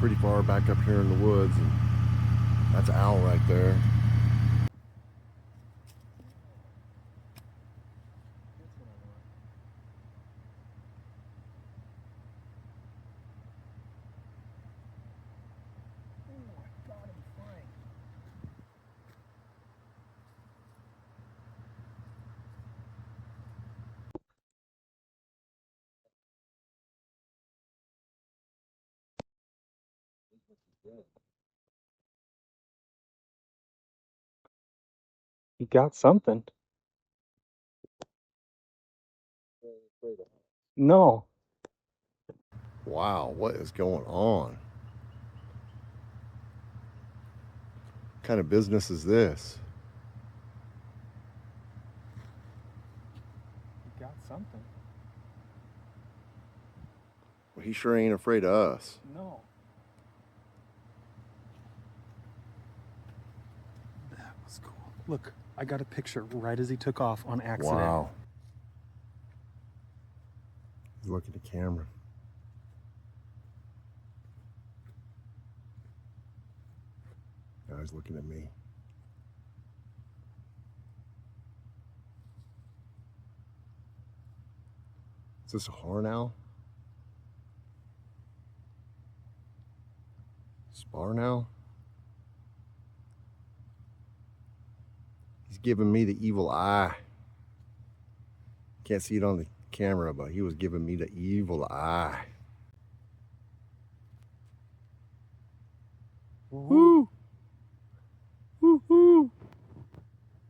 pretty far back up here in the woods, and that's an owl right there. You got something. No. Wow, what is going on? What kind of business is this? You got something. Well, he sure ain't afraid of us. No. That was cool. Look, I got a picture right as he took off on accident. Wow. He's looking at the camera. Now he's looking at me. Is this a horn owl? Spar owl? He's giving me the evil eye. Can't see it on the camera, but he was giving me the evil eye. Woo! Woo! Woo!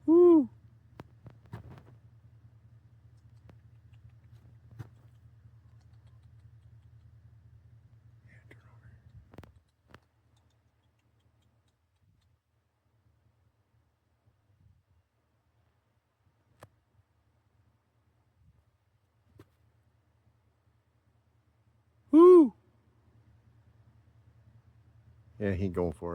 Woo! Woo! Yeah, he ain't going for it.